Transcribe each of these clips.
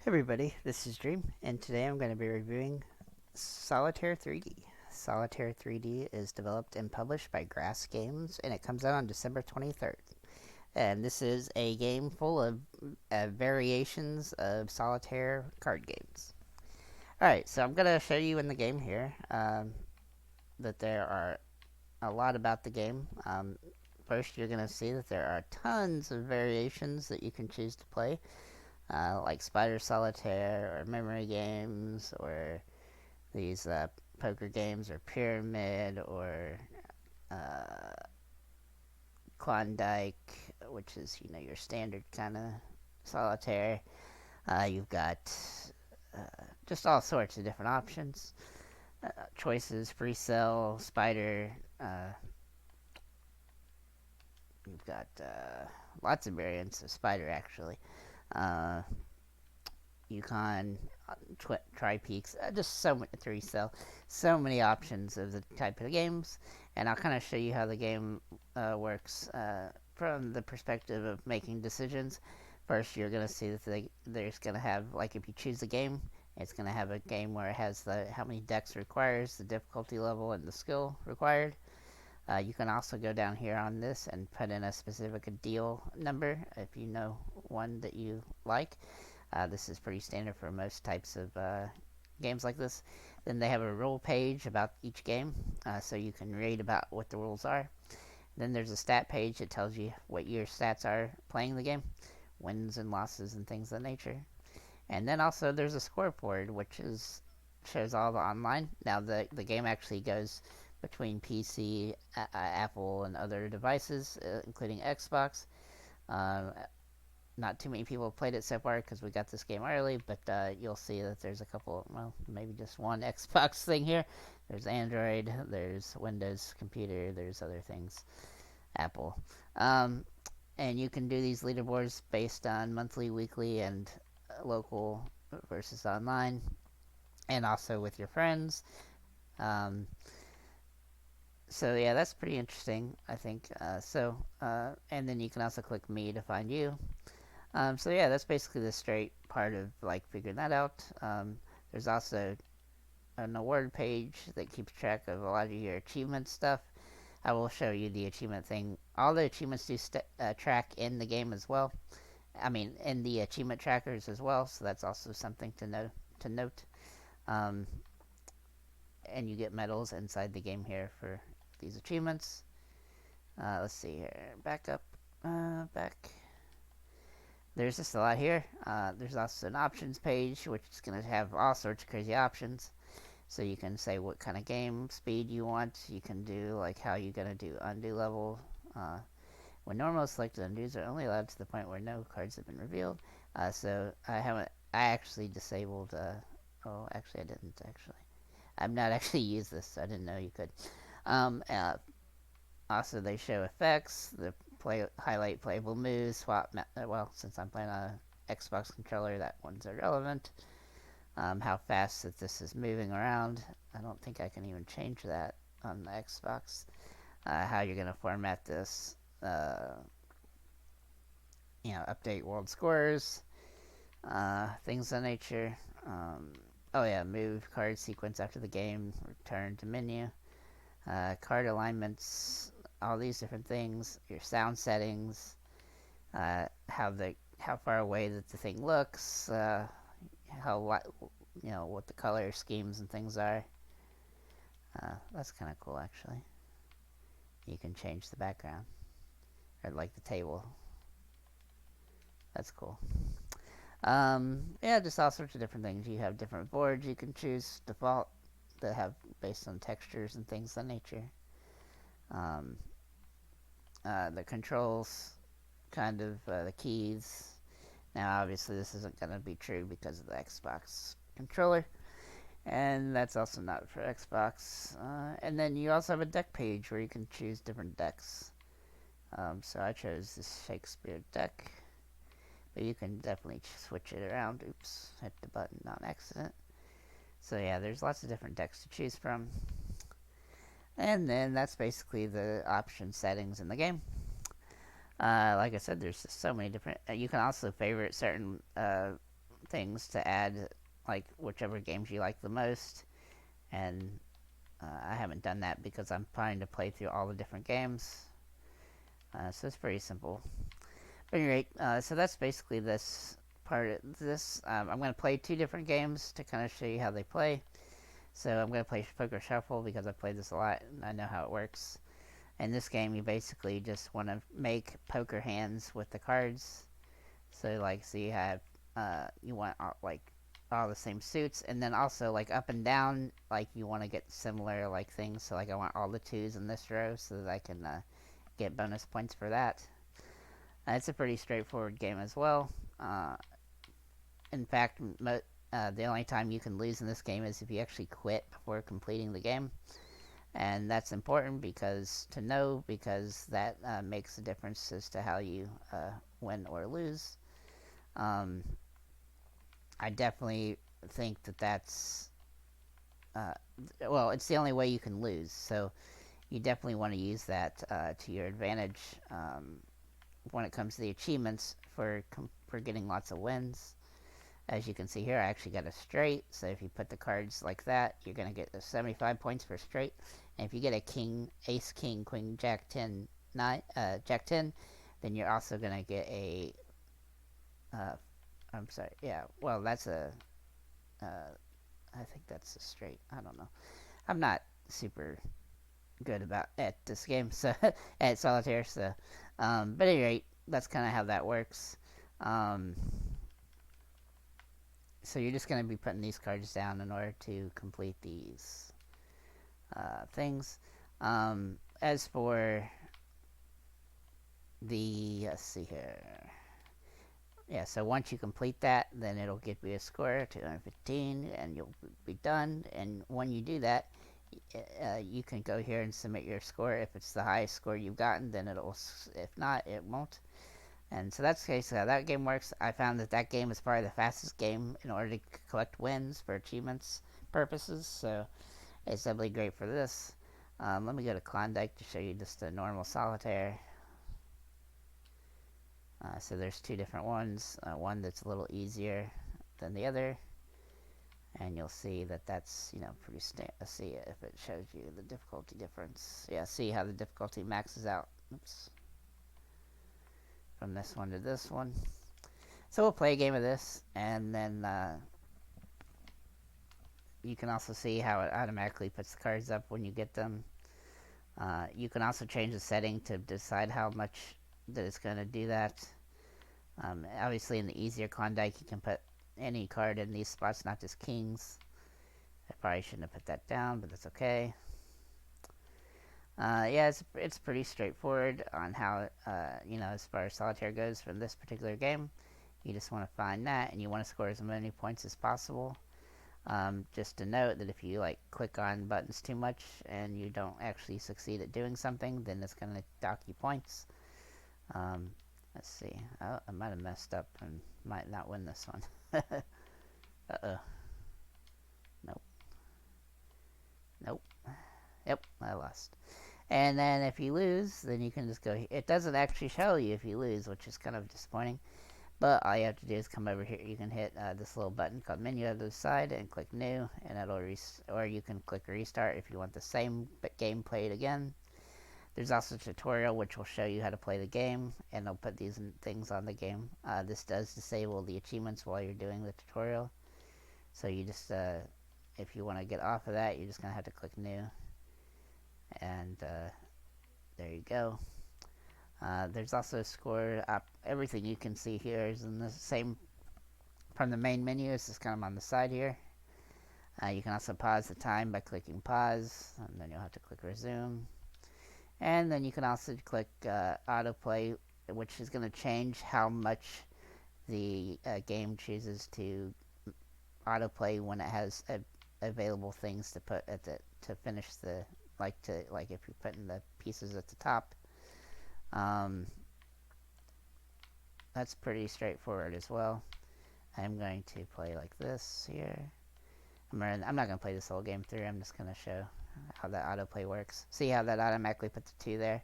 Hey everybody, this is Dream, and today I'm going to be reviewing Solitaire 3D. Solitaire 3D is developed and published by Grass Games, and it comes out on December 23rd. And this is a game full of variations of Solitaire card games. Alright, so I'm going to show you in the game here that there are a lot about the game. First, you're going to see that there are tons of variations that you can choose to play. Like Spider Solitaire or memory games or these poker games or pyramid or uh, Klondike, which is your standard kind of solitaire. You've got just all sorts of different options, choices, free cell, spider. You've got lots of variants of spider actually. Uh, Yukon, Tri-Peaks, just so many 3-cell, so many options of the type of games, and I'll kind of show you how the game works from the perspective of making decisions. First, you're going to see that there's going to have, like if you choose a game, it's going to have a game where it has how many decks it requires, the difficulty level, and the skill required. You can also go down here on this and put in a specific deal number if you know one that you like. This is pretty standard for most types of games like this. Then they have a rule page about each game, so you can read about what the rules are. Then there's a stat page that tells you what your stats are playing the game, wins and losses and things of that nature. And then also there's a scoreboard, which shows all the online. Now the game actually goes between PC, Apple, and other devices, including Xbox. Not too many people have played it so far because we got this game early, but you'll see that there's a couple, well, maybe just one Xbox thing here. There's Android, there's Windows computer, there's other things, Apple. And you can do these leaderboards based on monthly, weekly, and local versus online, and also with your friends. Um, so yeah, that's pretty interesting, I think. And then you can also click me to find you. So yeah, that's basically the straight part of like figuring that out. There's also an award page that keeps track of a lot of your achievement stuff. I will show you the achievement thing. All the achievements do track in the game as well. I mean, in the achievement trackers as well. So that's also something to note. Um, and you get medals inside the game here for these achievements. Let's see here. Back up. Back. There's just a lot here. There's also an options page, which is going to have all sorts of crazy options. So you can say what kind of game speed you want. You can do like how you're going to do undo level. When normal selected undos are only allowed to the point where no cards have been revealed. So I actually disabled. Oh, actually I didn't actually. I've not actually used this, so I didn't know you could. Also, they show effects, highlight playable moves, well, since I'm playing on an Xbox controller, that one's irrelevant. How fast that this is moving around. I don't think I can even change that on the Xbox. How you're going to format this. Update world scores. Things of nature. Oh yeah, move card sequence after the game. Return to menu. Card alignments, all these different things, your sound settings, how far away that the thing looks, what the color schemes and things are. That's kind of cool actually. You can change the background or like the table. That's cool. Yeah, just all sorts of different things. You have different boards you can choose default that have based on textures and things of that nature. The controls, kind of the keys. Now, obviously, this isn't going to be true because of the Xbox controller, and that's also not for Xbox. And then you also have a deck page where you can choose different decks. So I chose this Shakespeare deck, but you can definitely switch it around. Oops, hit the button on accident. So yeah, there's lots of different decks to choose from. And then that's basically the option settings in the game. Like I said, there's just so many different. You can also favorite certain things to add, like whichever games you like the most. And I haven't done that because I'm planning to play through all the different games. So it's pretty simple. But anyway, so that's basically this part of this. I'm going to play two different games to kind of show you how they play. So I'm going to play Poker Shuffle because I've played this a lot and I know how it works. In this game, you basically just want to make poker hands with the cards. So so you have you want all the same suits, and then also like up and down, like you want to get similar like things. So like I want all the twos in this row so that I can get bonus points for that. It's a pretty straightforward game as well. In fact, the only time you can lose in this game is if you actually quit before completing the game. And that's important to know because that makes a difference as to how you win or lose. I definitely think that's well, it's the only way you can lose. So you definitely want to use that to your advantage when it comes to the achievements for getting lots of wins. As you can see here, I actually got a straight, so if you put the cards like that, you're going to get 75 points for straight. And if you get a king, ace, king, queen, jack, 10, 9, jack 10, then you're also going to get a, I'm sorry, yeah, well, that's I think that's a straight, I don't know. I'm not super good at this game, so, at Solitaire, so, but anyway, that's kind of how that works. So you're just going to be putting these cards down in order to complete these things. As for let's see here. Yeah, so once you complete that, then it'll give you a score, 215, and you'll be done. And when you do that, you can go here and submit your score. If it's the highest score you've gotten, then it'll, if not, it won't. And so that's how that game works. I found that game is probably the fastest game in order to collect wins for achievements purposes. So it's definitely great for this. Let me go to Klondike to show you just a normal Solitaire. So there's two different ones. One that's a little easier than the other. And you'll see that's, pretty let's see if it shows you the difficulty difference. Yeah, see how the difficulty maxes out. Oops. From this one to this one. So we'll play a game of this, and then you can also see how it automatically puts the cards up when you get them. You can also change the setting to decide how much that it's going to do that. Obviously in the easier Klondike you can put any card in these spots, not just kings. I probably shouldn't have put that down, but that's okay. Yeah, it's pretty straightforward on how, as far as Solitaire goes for this particular game. You just want to find that, and you want to score as many points as possible. Just to note that if you click on buttons too much and you don't actually succeed at doing something, then it's going to dock you points. Let's see. Oh, I might have messed up and might not win this one. Uh-oh. Nope. Nope. Yep, I lost. And then if you lose, then you can just go. It doesn't actually show you if you lose, which is kind of disappointing. But all you have to do is come over here. You can hit this little button called menu on the side and click new, and it'll or you can click restart if you want the same game played again. There's also a tutorial which will show you how to play the game, and it'll put these things on the game. This does disable the achievements while you're doing the tutorial. So you just, if you want to get off of that, you're just going to have to click new. And there you go. There's also a score. Everything you can see here is in the same from the main menu. It's just kind of on the side here. You can also pause the time by clicking pause, and then you'll have to click resume. And then you can also click autoplay, which is going to change how much the game chooses to autoplay when it has available things to put at to finish the like if you're putting the pieces at the top. That's pretty straightforward as well. I'm going to play like this here. I'm not going to play this whole game through. I'm just going to show how that autoplay works. See how that automatically puts the 2 there?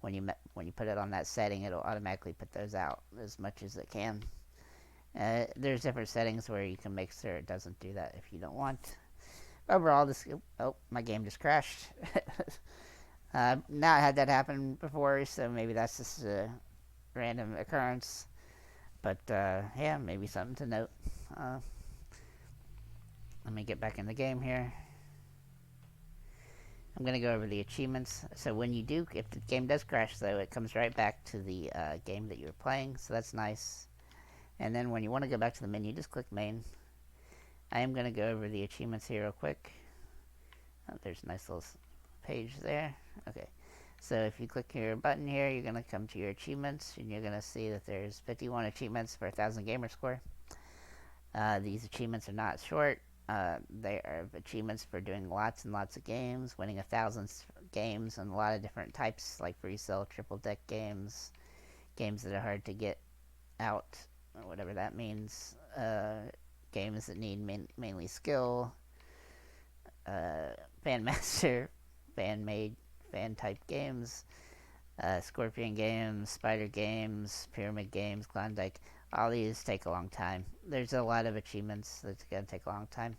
When you put it on that setting, it'll automatically put those out as much as it can. There's different settings where you can make sure it doesn't do that if you don't want. Overall, this... Oh, my game just crashed. Not had that happen before, so maybe that's just a random occurrence. But, yeah, maybe something to note. Let me get back in the game here. I'm going to go over the achievements. So when you do, if the game does crash, though, it comes right back to the game that you were playing, so that's nice. And then when you want to go back to the menu, just click main. I am going to go over the achievements here real quick. Oh, there's a nice little page there. Okay. So if you click your button here, you're going to come to your achievements, and you're going to see that there's 51 achievements for 1,000 gamer score. These achievements are not short. They are achievements for doing lots and lots of games, winning 1,000 games, and a lot of different types, like resale, triple deck games, games that are hard to get out, or whatever that means, games that need mainly skill, fan master, fan made, fan type games, scorpion games, spider games, pyramid games, Klondike. All these take a long time. There's a lot of achievements that's going to take a long time.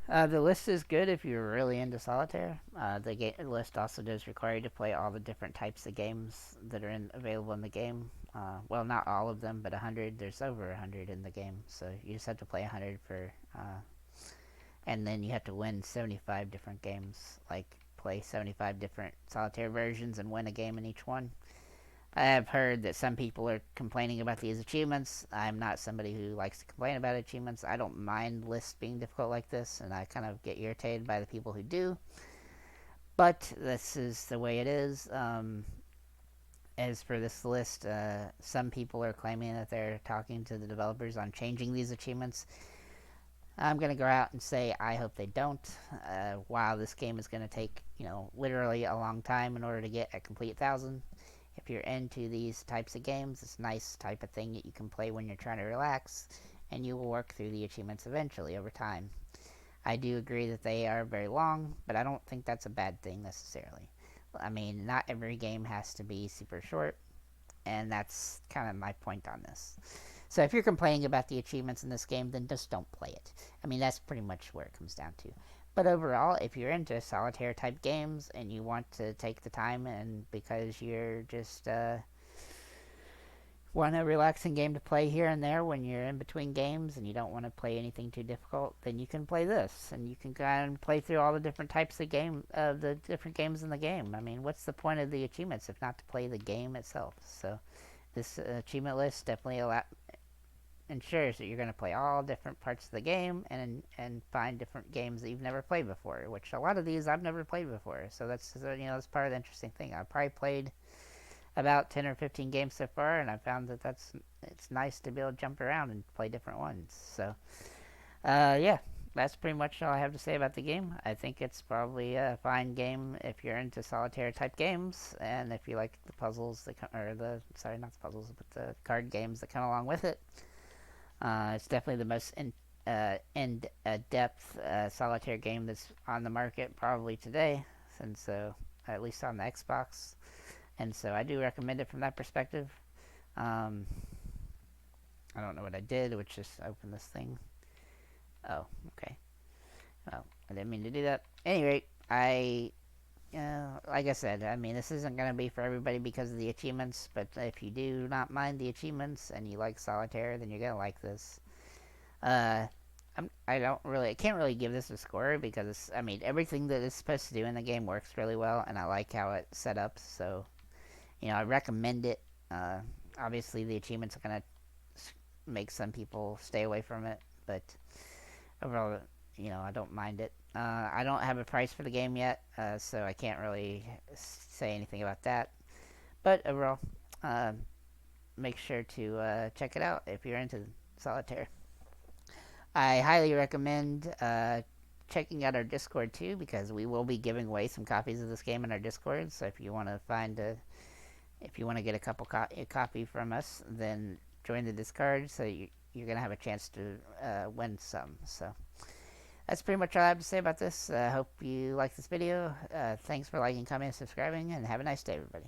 The list is good if you're really into Solitaire. The list also does require you to play all the different types of games that are available in the game. Well, not all of them, but 100. There's over 100 in the game, so you just have to play 100 for... and then you have to win 75 different games. Like, play 75 different Solitaire versions and win a game in each one. I have heard that some people are complaining about these achievements. I'm not somebody who likes to complain about achievements. I don't mind lists being difficult like this, and I kind of get irritated by the people who do. But this is the way it is. As for this list, some people are claiming that they're talking to the developers on changing these achievements. I'm going to go out and say I hope they don't. While this game is going to take, literally a long time in order to get a complete 1,000, if you're into these types of games, it's a nice type of thing that you can play when you're trying to relax, and you will work through the achievements eventually over time. I do agree that they are very long, but I don't think that's a bad thing necessarily. I mean, not every game has to be super short, and that's kind of my point on this. So if you're complaining about the achievements in this game, then just don't play it. I mean, that's pretty much where it comes down to. But overall, if you're into solitaire type games and you want to take the time, and because you're just want a relaxing game to play here and there when you're in between games and you don't want to play anything too difficult, then you can play this, and you can kind of play through all the different types of the different games in the game. I mean, what's the point of the achievements if not to play the game itself? So this achievement list definitely ensures that you're going to play all different parts of the game and find different games that you've never played before, which a lot of these I've never played before. So that's that's part of the interesting thing. I've probably played about 10 or 15 games so far, and I found that it's nice to be able to jump around and play different ones. So yeah, that's pretty much all I have to say about the game. I think it's probably a fine game if you're into solitaire type games, and if you like the puzzles that sorry, not the puzzles, but the card games that come along with it. It's definitely the most in-depth solitaire game that's on the market probably today, since at least on the Xbox. And so I do recommend it from that perspective. I don't know what I did, which just opened this thing. Oh, okay. Well, I didn't mean to do that. Anyway, like I said, I mean, this isn't going to be for everybody because of the achievements, but if you do not mind the achievements and you like solitaire, then you're going to like this. I can't really give this a score because, I mean, everything that it's supposed to do in the game works really well, and I like how it's set up, so, I recommend it. Obviously, the achievements are going to make some people stay away from it, but overall, I don't mind it. I don't have a price for the game yet, so I can't really say anything about that. But overall, make sure to check it out if you're into solitaire. I highly recommend checking out our Discord too, because we will be giving away some copies of this game in our Discord. So if you want to get a copy from us, then join the Discord. So you're gonna have a chance to win some. So that's pretty much all I have to say about this. I hope you like this video. Thanks for liking, commenting, subscribing, and have a nice day, everybody.